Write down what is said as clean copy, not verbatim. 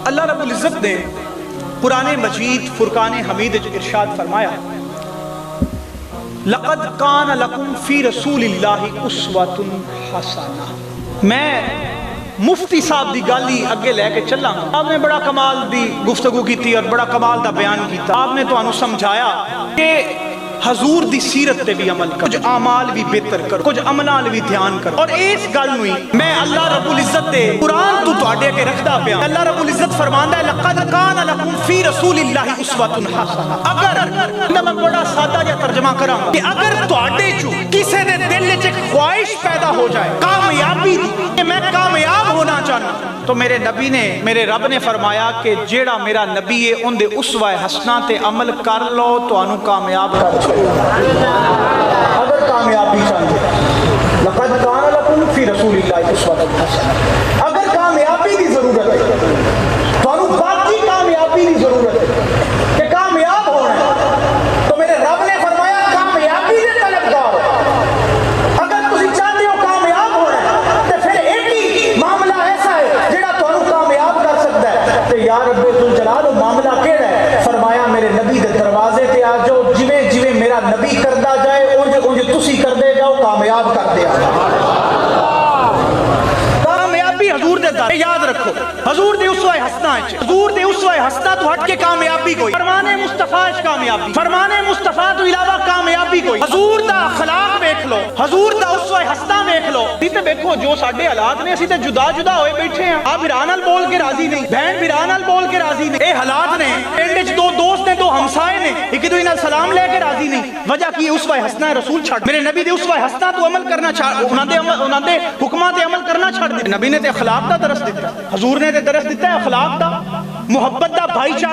اللہ رب العزت نے قرآن مجید فرقان حمید ارشاد فرمایا لقد کان لکم فی رسول اللہ اسوۃ حسنہ۔ میں مفتی صاحب دی گالی اگے لے کے چلا، آپ نے بڑا کمال دی گفتگو کی تھی اور بڑا کمال دا بیان کیتا۔ آپ نے تو انو سمجھایا کہ حضور دی سیرت تے بھی عمل کرو، کچھ اعمال بھی بہتر کرو، کچھ عملال بھی دھیان کرو۔ اور اس گل نوئی میں اللہ رب العزت دے قرآن تو تواڈے کے رکھدا پیا۔ اللہ رب العزت فرماندا ہے لقد کان لکم فی رسول اللہ اسوۃ حسنہ۔ اگر میں بڑا سادہ جا ترجمہ کراں کہ اگر تواڈے چوں کسے دے دل وچ ایک خواہش پیدا ہو جائے کامیابی دی کہ میں کامیاب ہونا چاہنا، تو میرے نبی نے، میرے رب نے فرمایا کہ جیڑا میرا نبی ہے ان دے اسوہ حسنہ تے عمل کر لو تو انو کامیاب کر چھوڑ۔ اگر کامیابی چاہتے لقد کان لکم فی رسول اللہ اسوۃ حسنہ، اگر کامیابی کی ضرورت ہے تو انو باقی کامیابی کی ضرورت ہے کہ کامیاب ہونا ہے، تو میرے رب نے فرمایا کامیابی کے طلبگار ہو۔ اگر تسی چاہتے ہو کامیاب ہونا ہے تو پھر ایک ہی معاملہ ایسا ہے جڑا تانوں کامیاب کر سکتا ہے، تے یا رب ذوالجلال معاملہ کیڑا ہے؟ فرمایا میرے نبی دے دروازے تے آ جاؤ، جویں جویں میرا نبی کردا جائے اونج اونج تسی کردے جاؤ، کامیاب کر دیا۔ کامیابی حضور دے در، یاد رکھو حضور دے اسوہ حسنہ ہے، حضور دے اسوہ حسنہ تو ہٹ کے کامیابی کوئی، فرمان مصطفیٰ کامیابی، فرمان مصطفیٰ تو علاوہ کامیابی کوئی۔ حضور دا اخلاق دیکھ لو، حضور دا اسوہ حسنہ دیکھ لو۔ اسی تے دیکھو جو ساڈے حالات نے، اسی تے جدا جدا ہوئے بیٹھے ہیں، آپ بھرا نال بول کے راضی نہیں، بہن بھرا نال بول کے راضی نہیں، اے حالات نے، پنڈ وچ دو دوست نے، دو ہمسائے نے، ایک دوسرے نال سلام لے کے راضی نہیں۔ وجہ کی؟ اسوہ حسنہ رسول چھڑ، میرے نبی دے اسوہ حسنہ تو عمل کرنا چھڑ، انہاں دے حکماں تے عمل کرنا چھڑ دے۔ نبی نے تے اخلاق دا درس دیتا، حضور نے تے درس دیتا ہے اخلاق دا، محبت دا، بھائی چارہ